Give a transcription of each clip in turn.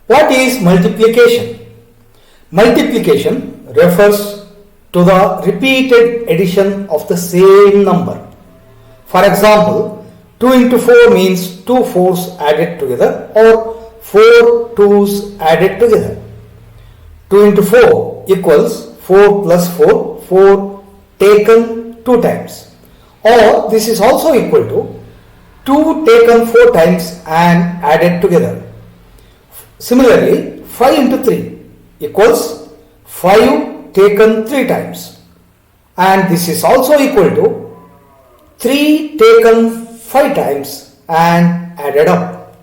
What is multiplication? Multiplication refers to the repeated addition of the same number. For example, 2 into 4 means 2 4s added together or 4 2s added together. 2 into 4 equals 4 plus 4, 4 taken 2 times. Or this is also equal to 2 taken 4 times and added together. Similarly, 5 into 3 equals 5 taken 3 times. And this is also equal to 3 taken 5 times and added up.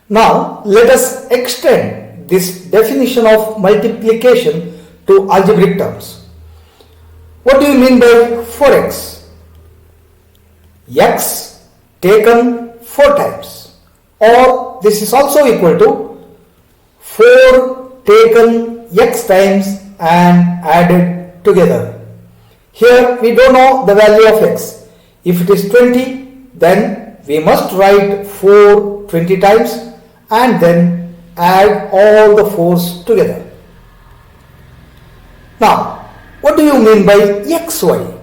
Now, let us extend this definition of multiplication to algebraic terms. What do you mean by 4x? X taken 4 times, or this is also equal to 4 taken x times and added together. Here we don't know the value of x. If it is 20, then we must write 4 20 times and then add all the 4's together. Now, what do you mean by xy?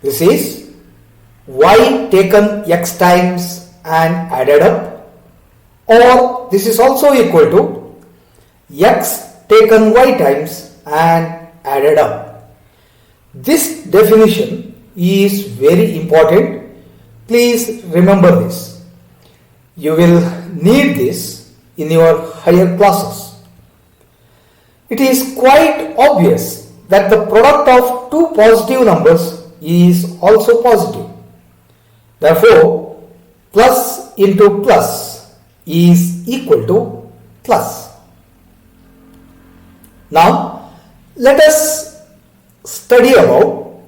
This is y taken x times and added up, or this is also equal to x taken y times and added up. This definition is very important. Please remember this. You will need this in your higher classes. It is quite obvious that the product of two positive numbers is also positive. Therefore, plus into plus is equal to plus. Now, let us study about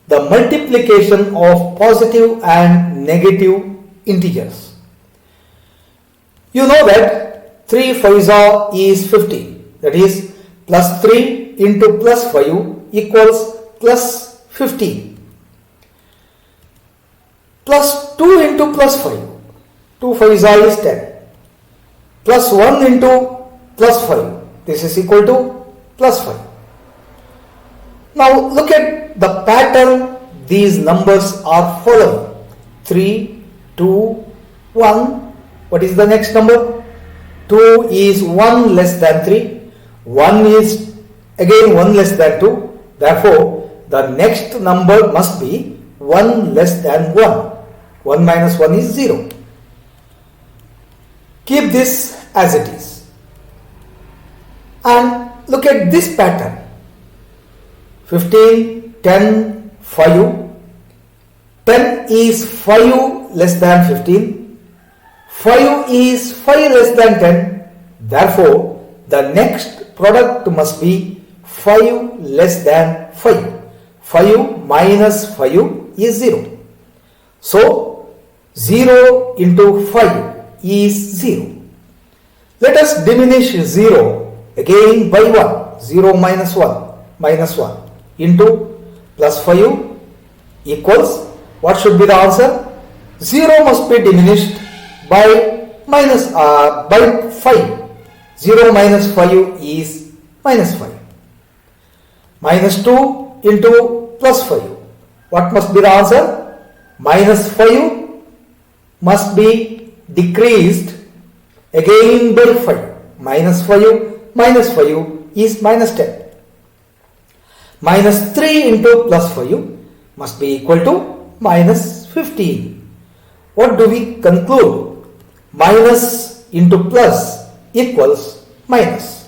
the multiplication of positive and negative integers. You know that 3 5s is 15. That is, plus 3 into plus 5 equals plus 15. Plus 2 into plus 5. 2 5s is 10. Plus 1 into plus 5. This is equal to plus 5. Now look at the pattern these numbers are following. 3, 2, 1. What is the next number? 2 is 1 less than 3. 1 is again 1 less than 2. Therefore, the next number must be 1 less than 1. 1 minus 1 is 0. Keep this as it is. And look at this pattern. 15, 10, 5. 10 is 5 less than 15. 5 is 5 less than 10. Therefore, the next product must be 5 less than 5. 5 minus 5 is 0. So, 0 into 5 is 0. Let us diminish 0 again by 1. 0 minus 1 into plus 5 equals, what should be the answer? 0 must be diminished by 5. 0 minus 5 is minus 5. Minus 2 into plus 5. What must be the answer? Minus 5 must be decreased again by 5. Minus 5 is minus 10. Minus 3 into plus 5 must be equal to minus 15. What do we conclude? Minus into plus equals minus.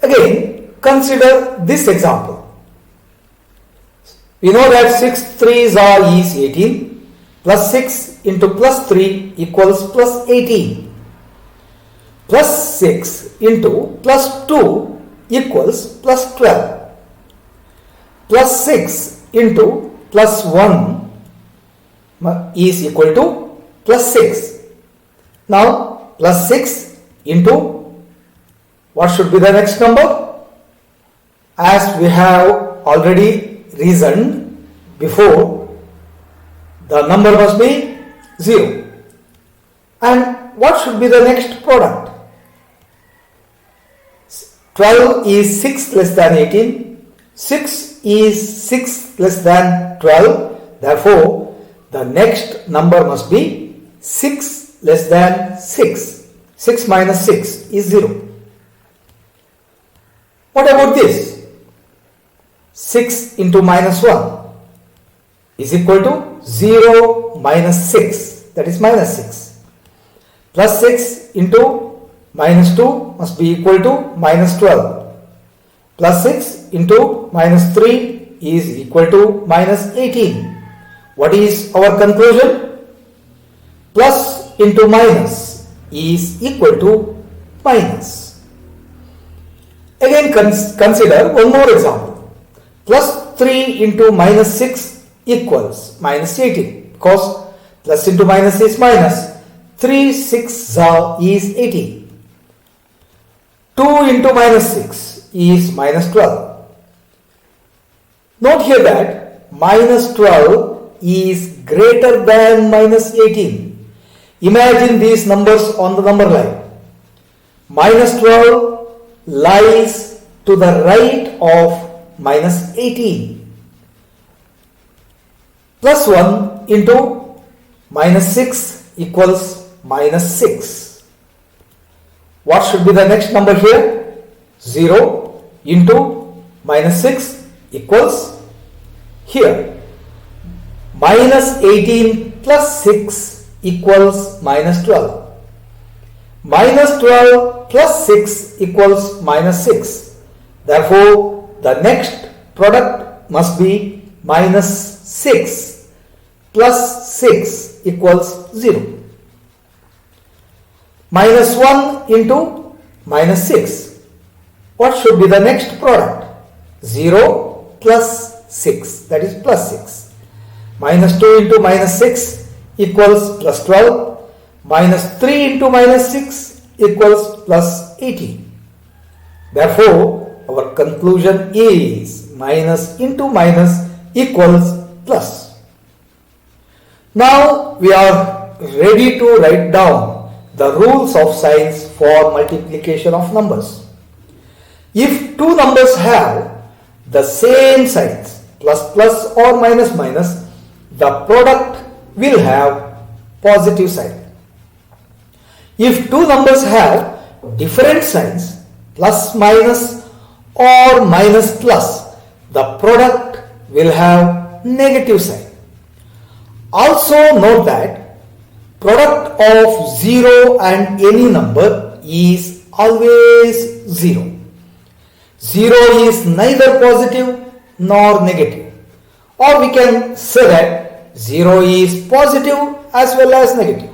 Again, consider this example. We know that 6 3s is 18. Plus 6 into plus 3 equals plus 18. Plus 6 into plus 2 equals plus 12. Plus 6 into plus 1 is equal to plus 6. Now, plus 6 into what should be the next number? As we have already reasoned before, the number must be 0. And what should be the next product? 12 is 6 less than 18. 6 is 6 less than 12. Therefore, the next number must be 6 less than 6. 6 minus 6 is 0. What about this? 6 into minus 1 is equal to 0 minus 6, that is minus 6. Plus 6 into minus 2 must be equal to minus 12. Plus 6 into minus 3 is equal to minus 18. What is our conclusion? Plus into minus is equal to minus. Again consider one more example. Plus 3 into minus 6 equals minus 18, because plus into minus is minus. 3 6 is 18. 2 into minus 6 is minus 12. Note here that minus 12 is greater than minus 18. Imagine these numbers on the number line. Minus 12 lies to the right of minus 18. Plus 1 into minus 6 equals minus 6. What should be the next number here? 0 into minus 6 equals here. Minus 18 plus 6 equals minus 12. Minus 12 plus 6 equals minus 6. Therefore, the next product must be minus 6 plus 6 equals 0. Minus 1 into minus 6. What should be the next product? 0 plus 6, that is plus 6. Minus 2 into minus 6 equals plus 12. Minus 3 into minus 6 equals plus 18. Therefore, our conclusion is minus into minus equals plus. Now we are ready to write down the rules of signs for multiplication of numbers. If two numbers have the same signs, plus plus or minus minus, the product will have positive sign. If two numbers have different signs, plus minus or minus plus, the product will have negative sign. Also note that product of 0 and any number is always 0. 0 is neither positive nor negative. Or we can say that 0 is positive as well as negative.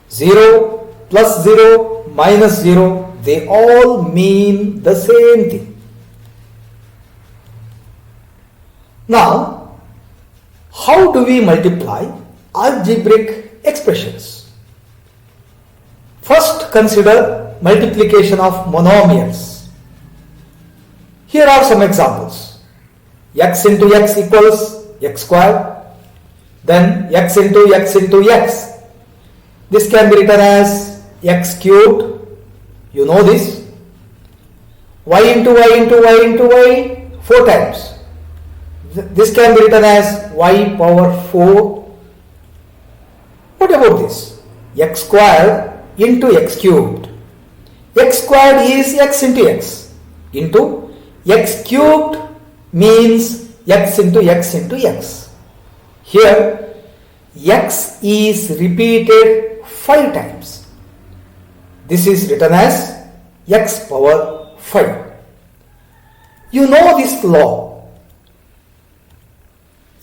0 plus 0 minus 0, they all mean the same thing. Now, how do we multiply algebraic expressions? First, consider multiplication of monomials. Here are some examples. X into x equals x squared. Then x into x into x. This can be written as x cubed. You know this. Y into y into y into y 4 times. This can be written as y power 4. What about this? X squared into x cubed. X squared is x into x. Into x cubed means x into x into x. Here x is repeated 5 times. This is written as x power 5. You know this law.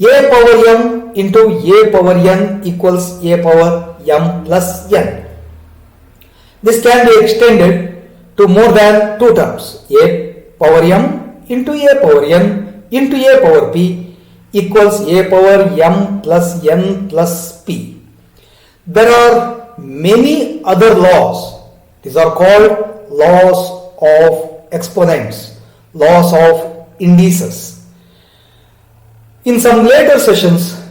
A power m into a power n equals a power m plus n. This can be extended to more than 2 terms. A power m into a power n into a power p equals a power m plus n plus p. There are many other laws. These are called laws of exponents, laws of indices. In some later sessions,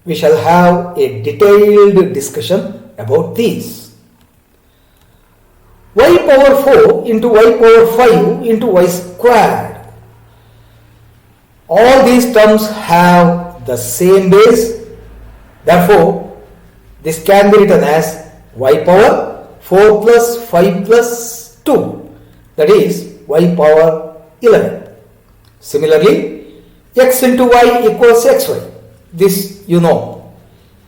we shall have a detailed discussion about these. y power 4 into y power 5 into y squared. All these terms have the same base. Therefore, this can be written as y power 4 plus 5 plus 2, that is y power 11. Similarly, x into y equals xy. This you know.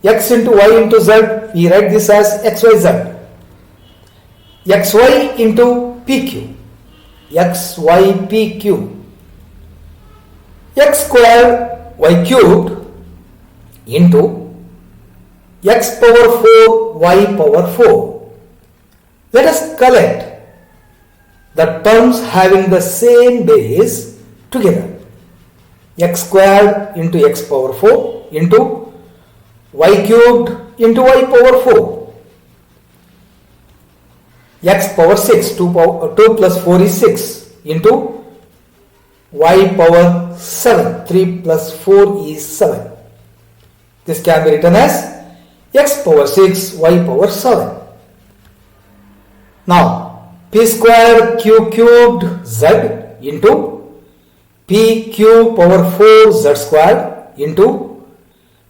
X into y into z, we write this as xyz. xy into pq, xypq. X squared y cubed into x power 4 y power 4. Let us collect the terms having the same base together. X squared into x power 4 into y cubed into y power 4. X power 6, 2 plus 4 is 6 into y power 7, 3 plus 4 is 7. This can be written as x power 6 y power 7. Now p squared q cubed z into p q power 4 z squared into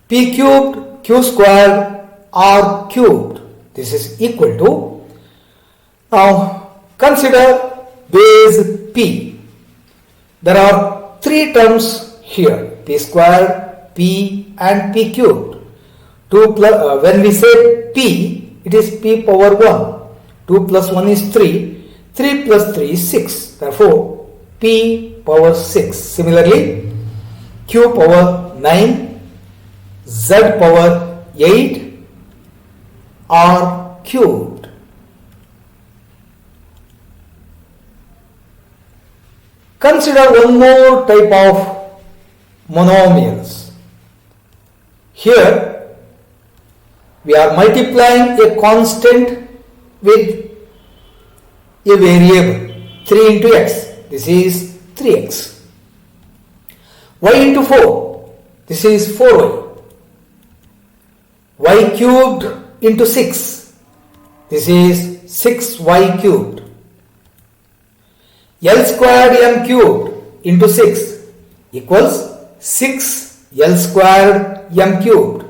p cubed q squared r cubed. This is equal to, now consider base p. There are three terms here, p squared, p and p cubed. When we say p, it is p power 1. 2 plus 1 is 3. 3 plus 3 is 6. Therefore, p power 6. Similarly, q power 9, z power 8, r cubed. Consider one more type of monomials. Here, we are multiplying a constant with a variable 3 into x. This is 3x. Y into 4. This is 4y. Y cubed into 6. This is 6y cubed. L squared m cubed into 6 equals 6l squared m cubed.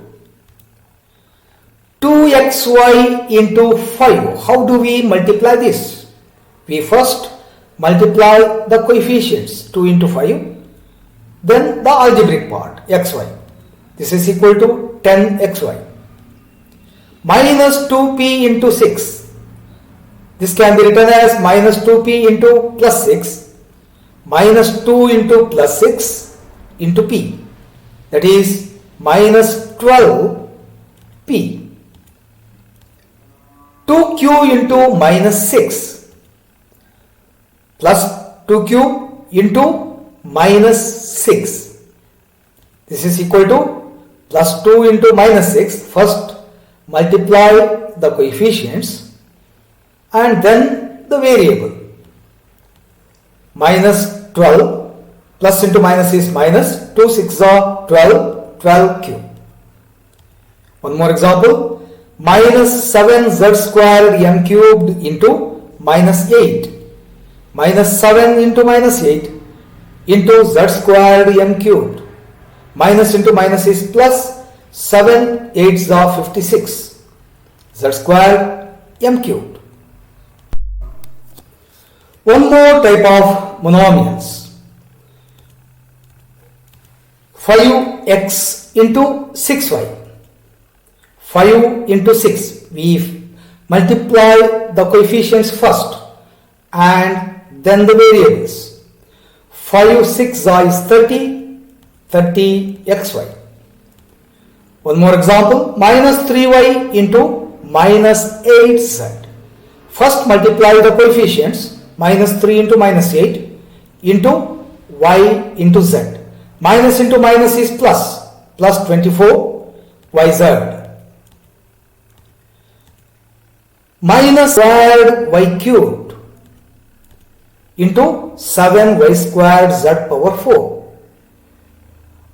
2xy into 5. How do we multiply this? We first multiply the coefficients 2 into 5, then the algebraic part xy. This is equal to 10xy. Minus 2p into 6. This can be written as minus 2p into plus 6 minus 2 into plus 6 into p. That is minus 12p. 2q into minus 6 plus 2q into minus 6. This is equal to plus 2 into minus 6. First multiply the coefficients and then the variable. Minus 12 plus into minus is minus, 2 6 are 12, 12q. One more example. Minus 7z squared m cubed into minus 8. Minus 7 into minus 8 into z squared m cubed. Minus into minus is plus, 7 8s are 56. Z squared m cubed. One more type of monomials. 5x into 6y. 5 into 6. We multiply the coefficients first and then the variables. 5 6 is 30, 30xy. One more example. Minus 3y into minus 8z. First multiply the coefficients. Minus 3 into minus 8 into y into z. Minus into minus is plus, plus 24 yz. Minus squared y cubed into 7y squared z power 4.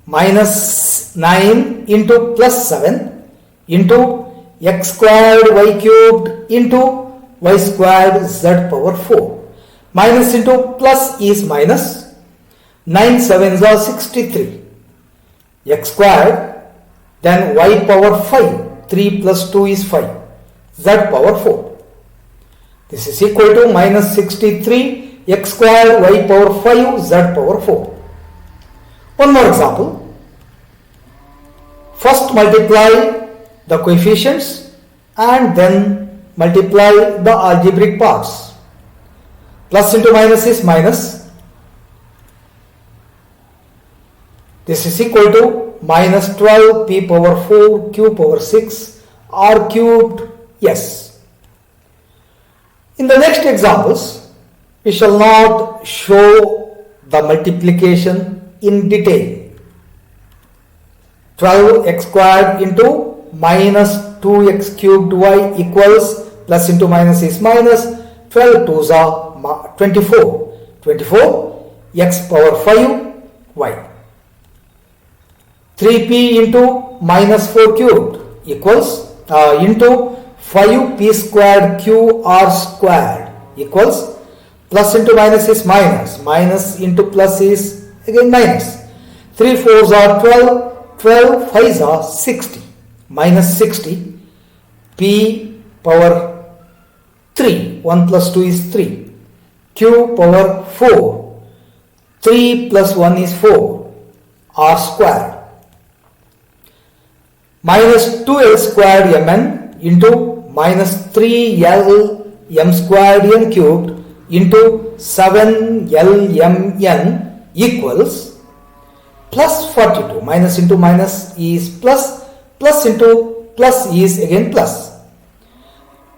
Minus 9 into plus 7 into x squared y cubed into y squared z power 4. Minus into plus is minus. 9 sevens are 63. X squared, then y power 5. 3 plus 2 is 5. Z power 4. This is equal to minus 63 x squared y power 5 z power 4. One more example. First multiply the coefficients and then multiply the algebraic parts. Plus into minus is minus. This is equal to minus 12 p power 4 q power 6 r cubed s. In the next examples, we shall not show the multiplication in detail. 12x squared into minus 2x cubed y equals plus into minus is minus 12 2s are 24. 24 x power 5 y. 3p into minus 4 cubed equals into 5p squared q r squared equals plus into minus is minus. Minus into plus is again minus. 3 4s are 12. 12 5s are 60. Minus 60 p power 3. 1 plus 2 is 3. Q power 4. 3 plus 1 is 4. R squared. Minus 2l squared mn into minus 3l m squared n cubed into 7l m n equals plus 42. Minus into minus is plus. Plus into plus is again plus.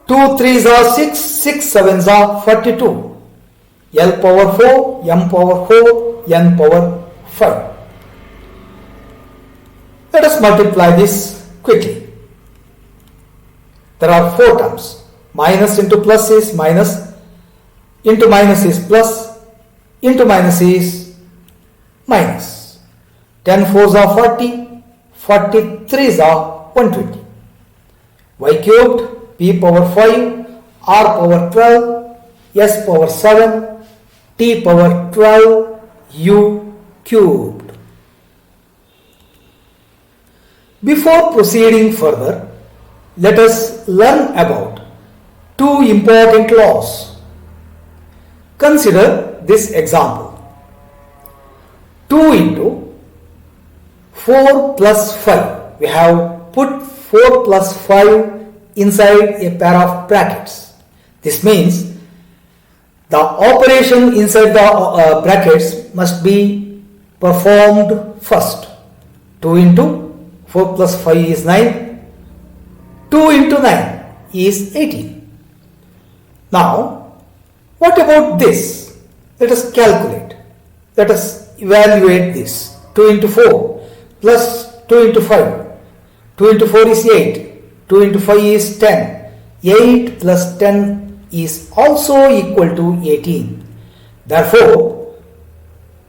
2 3s are 6. 6 7s are 42. L power 4, m power 4, n power 5. Let us multiply this quickly. There are 4 terms. Minus into plus is minus. Into minus is plus. Into minus is minus. 10 4s are 40. 43s are 120. Y cubed, p power 5, r power 12, s power 7, t power 12, u cubed. Before proceeding further, let us learn about 2 important laws. Consider this example. 2 into 4 plus 5. We have put 4 plus 5 inside a pair of brackets. This means the operation inside the brackets must be performed first. 2 into 4 plus 5 is 9. 2 into 9 is 18. Now, what about this? Let us calculate. Let us evaluate this. 2 into 4 plus 2 into 5. 2 into 4 is 8. 2 into 5 is 10. 8 plus 10 is also equal to 18. Therefore,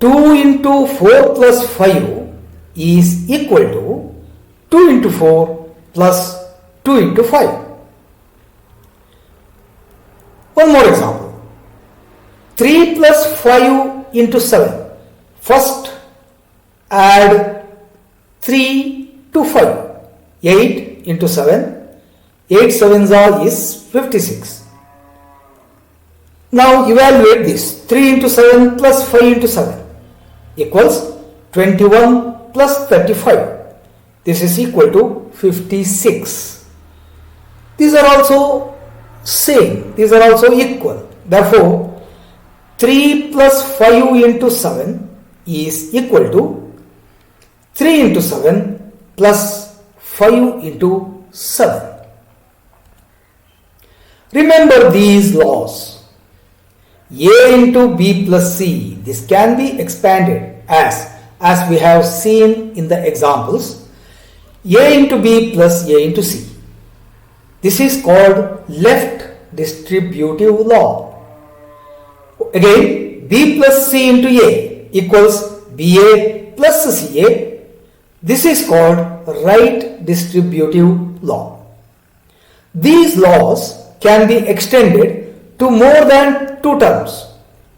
2 into 4 plus 5 is equal to 2 into 4 plus 2 into 5. One more example. 3 plus 5 into 7. First add 3 to 5. 8 into 7. 8 sevens are is 56. Now evaluate this. 3 into 7 plus 5 into 7 equals 21 plus 35. This is equal to 56. These are also same. These are also equal. Therefore, 3 plus 5 into 7 is equal to 3 into 7 plus 5 into 7. Remember these laws. A into B plus C. This can be expanded as we have seen in the examples. A into B plus A into C. This is called left distributive law. Again, B plus C into A equals BA plus CA. This is called right distributive law. These laws can be extended to more than two terms.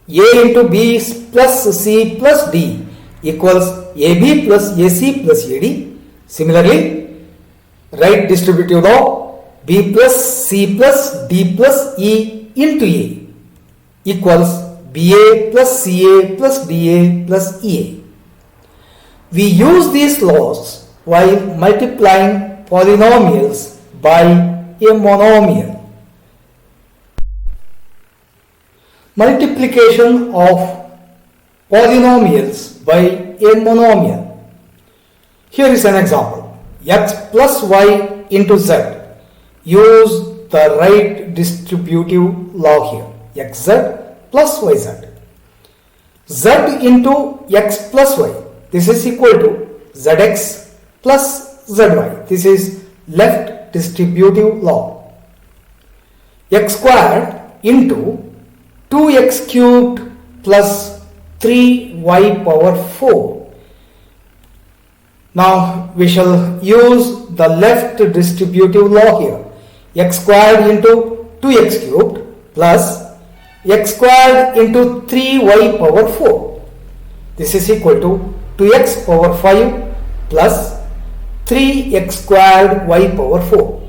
A into B plus C plus D equals AB plus AC plus AD. Similarly, right distributive law, B plus C plus D plus E into A equals BA plus CA plus DA plus EA. We use these laws while multiplying polynomials by a monomial. Multiplication of polynomials by a monomial. Here is an example. X plus y into z. Use the right distributive law here. Xz plus yz. Z into x plus y. This is equal to zx plus zy. This is left distributive law. X squared into 2x cubed plus 3y power 4. Now we shall use the left distributive law here. X squared into 2x cubed plus x squared into 3y power 4. This is equal to 2x power 5 plus 3x squared y power 4.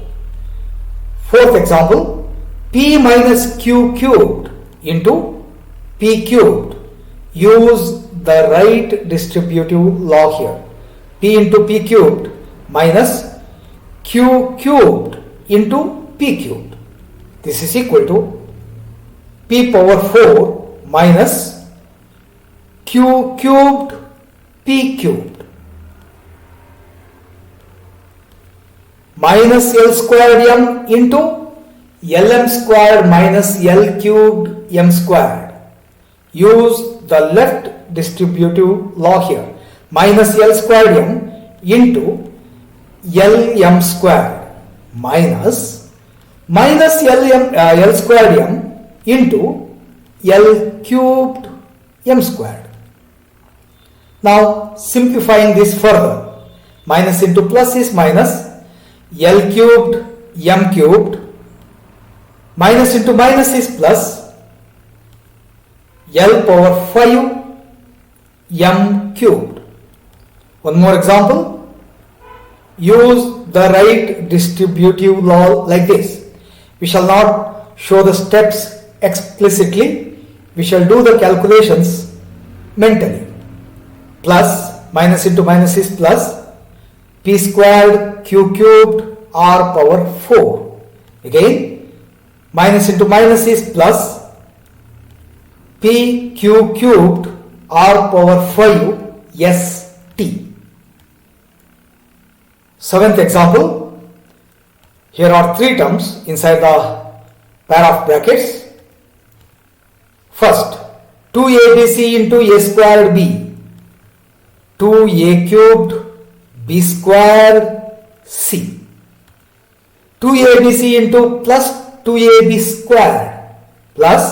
Fourth example, p minus q cubed into p cubed. Use the right distributive law here. P into p cubed minus q cubed into p cubed. This is equal to p power 4 minus q cubed p cubed minus L squared m into Lm squared minus L cubed m squared. Use the left distributive law here. Minus L squared m into Lm squared minus L squared m into L cubed m squared. Now simplifying this further, minus into plus is minus L cubed m cubed, minus into minus is plus L power 5 m cubed. One more example, use the right distributive law like this. We shall not show the steps explicitly, we shall do the calculations mentally. Plus minus into minus is plus p squared q cubed r power 4. Again minus into minus is plus p q cubed r power 5 st. Seventh example. Here are three terms inside the pair of brackets. First, 2abc into a squared b. 2a cubed b squared c. 2abc into plus 2ab squared plus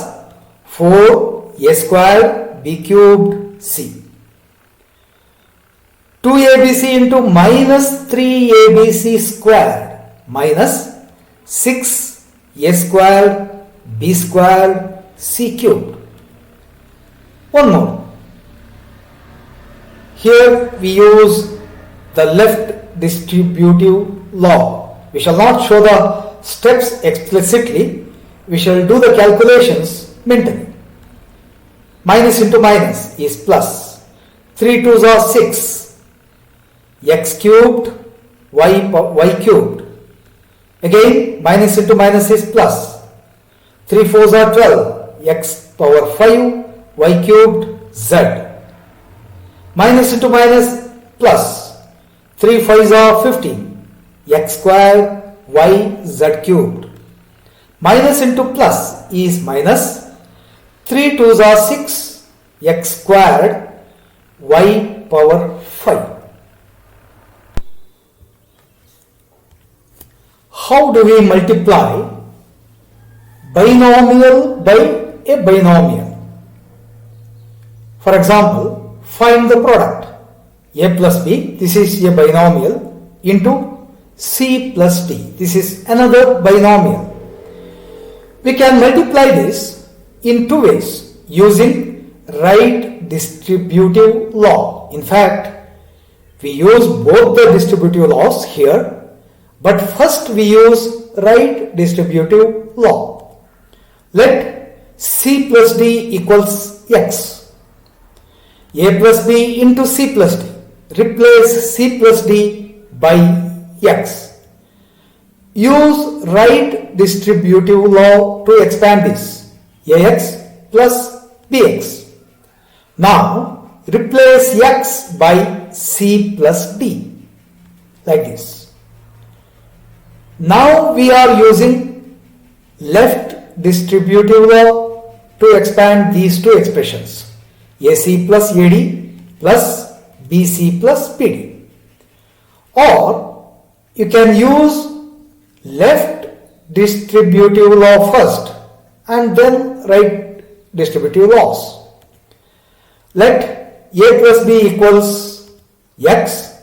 4a squared b cubed c. 2abc into minus 3abc squared minus 6a squared b squared c cubed. One more. Here we use the left distributive law. We shall not show the steps explicitly, we shall do the calculations mentally. Minus into minus is plus. 3 2s are 6. X cubed y cubed. Again minus into minus is plus. 3 4s are 12. X power 5 y cubed z. Minus into minus plus. 3 5s are 15. X squared y z cubed. Minus into plus is minus. 3 2s are 6. X squared y power 5. How do we multiply binomial by a binomial? For example, find the product a plus b, this is a binomial, into c plus d, this is another binomial. We can multiply this in two ways using right distributive law. In fact, we use both the distributive laws here, but first we use right distributive law. Let C plus D equals X. A plus B into C plus D. Replace C plus D by X. Use right distributive law to expand this. Ax plus Bx. Now replace X by C plus D. Like this. Now we are using left distributive law to expand these two expressions. AC plus AD plus BC plus PD. Or you can use left distributive law first and then right distributive laws. Let A plus B equals X.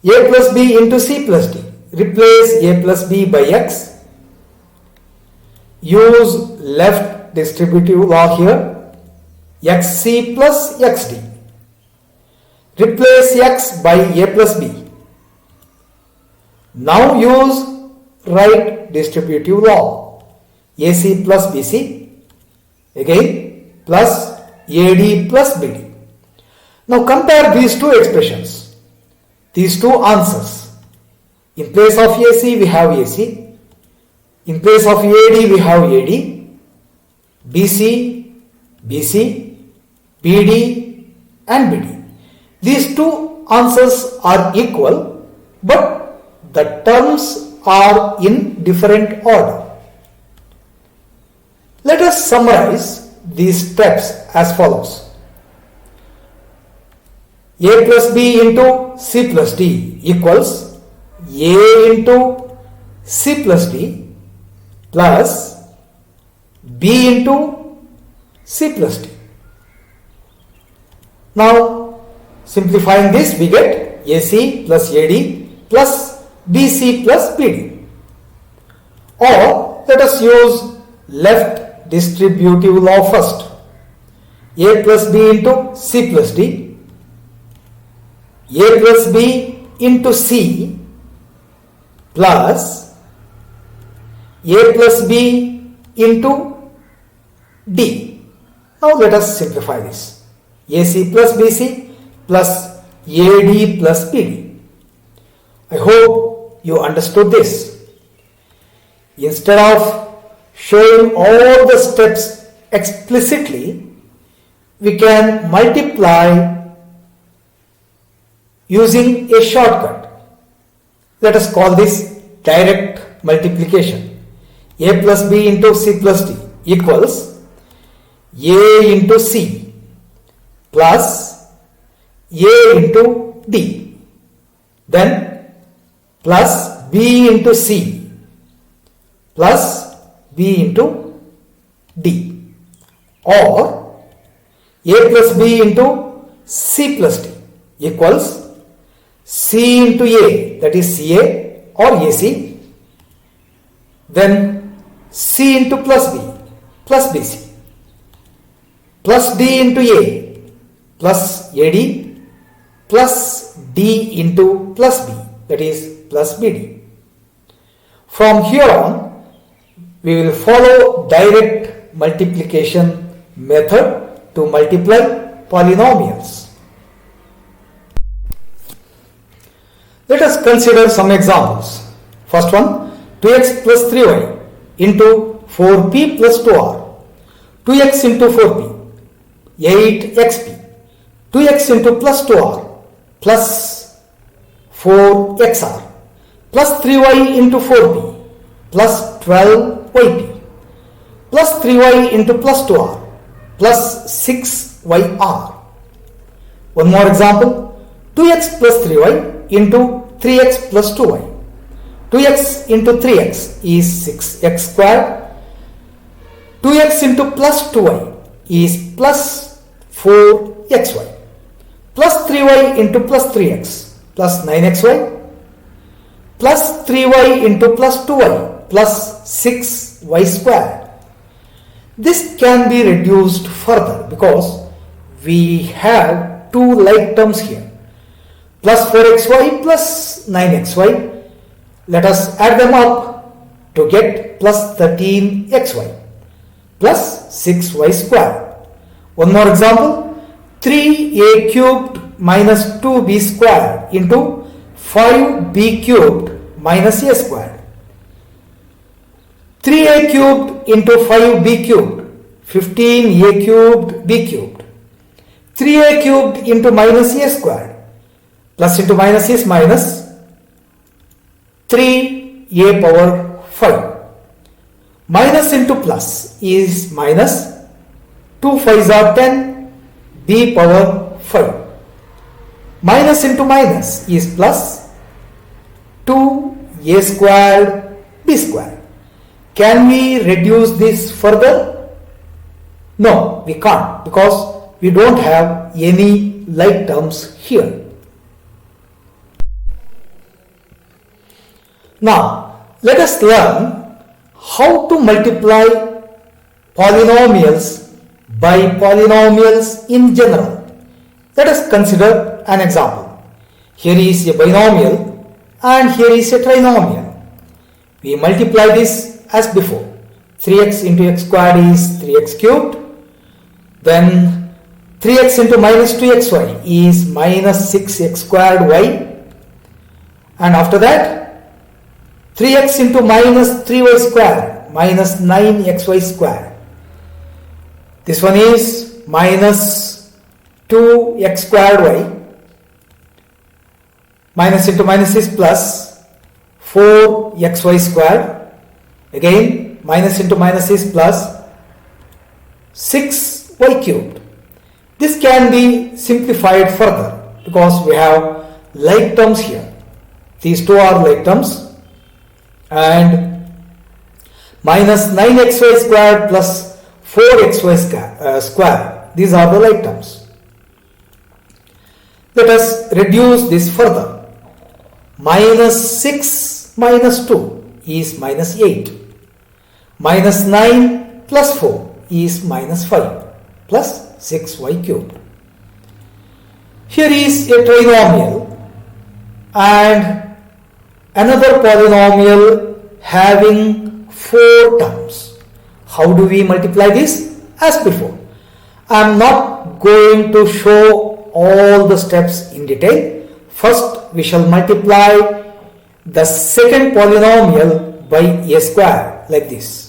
A plus B into C plus D. Replace A plus B by X. Use left distributive law here. XC plus XD. Replace X by A plus B. Now use right distributive law. AC plus BC again plus AD plus BD. Now compare these two expressions, these two answers. In place of AC we have AC, in place of AD we have AD, BC, BC, BD and BD. These two answers are equal, but the terms are in different order. Let us summarize these steps as follows. A plus B into C plus D equals A into C plus D plus B into C plus D. Now simplifying this we get AC plus AD plus BC plus BD. Or let us use left distributive law first. A plus B into C plus D. A plus B into C plus A plus B into D. Now let us simplify this. AC plus BC plus AD plus BD. I hope you understood this. Instead of showing all the steps explicitly, we can multiply using a shortcut. Let us call this direct multiplication. A plus B into C plus D equals A into C plus A into D. Then plus B into C plus B into D, or A plus B into C plus D equals C into A, that is CA or AC, then C into plus B plus BC plus D into A plus AD plus D into plus B, that is plus BD. From here on, we will follow direct multiplication method to multiply polynomials. Let us consider some examples. First one, 2x plus 3y into 4p plus 2r. 2x into 4p, 8xp. 2x into plus 2r plus 4xr plus 3y into 4p plus 12yp plus 3y into plus 2r plus 6yr. One more example, 2x plus 3y into 3x plus 2y. 2x into 3x is 6x squared. 2x into plus 2y is plus 4xy plus 3y into plus 3x plus 9xy plus 3y into plus 2y plus 6y squared. This can be reduced further because we have two like terms here, plus 4xy plus 9xy. Let us add them up to get plus 13xy plus 6y squared. One more example, 3a cubed minus 2b squared into 5b cubed minus a squared. 3a cubed into 5b cubed, 15a cubed b cubed. 3a cubed into minus a squared, plus into minus is minus 3a power 5. Minus into plus is minus 2 5s are 10, b power 5. Minus into minus is plus 2a squared b squared. Can we reduce this further? No, we can't, because we don't have any like terms here. Now, let us learn how to multiply polynomials by polynomials in general. Let us consider an example. Here is a binomial and here is a trinomial. We multiply this as before. 3x into x squared is 3x cubed. Then 3x into minus 2xy is minus 6x squared y. And after that, 3x into minus 3y squared minus 9xy squared. This one is minus 2x squared y. Minus into minus is plus 4xy squared. Again, minus into minus is plus 6y cubed. This can be simplified further because we have like terms here. These two are like terms, and minus 9xy squared plus 4xy squared. These are the like terms. Let us reduce this further. Minus 6 minus 2 is minus 8. Minus 9 plus 4 is minus 5 plus 6y cubed. Here is a trinomial and another polynomial having 4 terms. How do we multiply this? As before. I am not going to show all the steps in detail. First, we shall multiply the second polynomial by a square like this.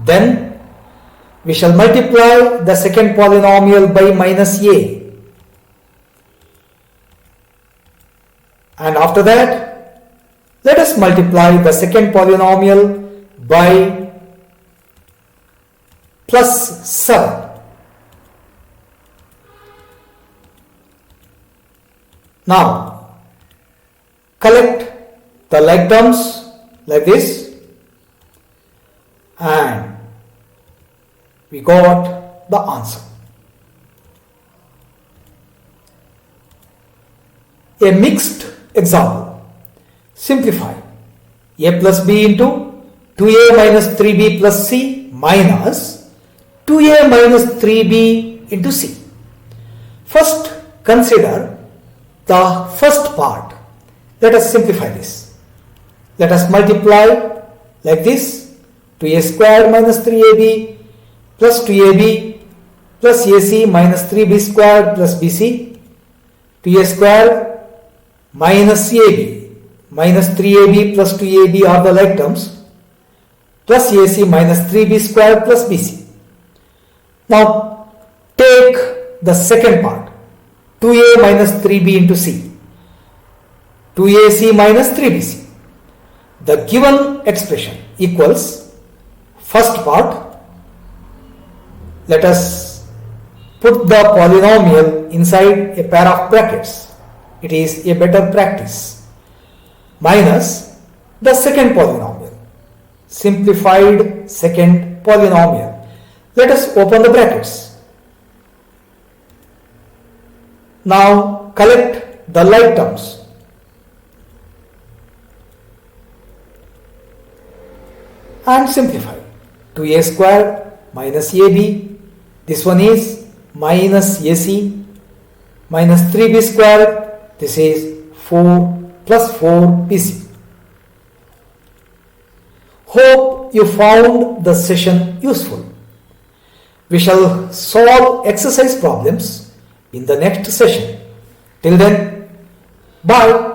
Then, we shall multiply the second polynomial by minus a. And after that, let us multiply the second polynomial by plus 7. Now, collect the like terms like this, and we got the answer. A mixed example. Simplify. A plus b into 2a minus 3b plus c minus 2a minus 3b into c. First, consider the first part. Let us simplify this. Let us multiply like this. 2a squared minus 3ab plus 2ab plus ac minus 3b squared plus bc. 2a squared minus ab minus 3ab plus 2ab are the like terms, plus ac minus 3b squared plus bc. Now take the second part, 2a minus 3b into c, 2ac minus 3bc. The given expression equals first part. Let us put the polynomial inside a pair of brackets. It is a better practice. Minus the second polynomial, simplified second polynomial. Let us open the brackets. Now collect the like terms. and simplify. 2a squared minus ab, this one is minus ac, minus 3b squared, this is 4 plus 4bc. Hope you found the session useful. We shall solve exercise problems in the next session. Till then, bye.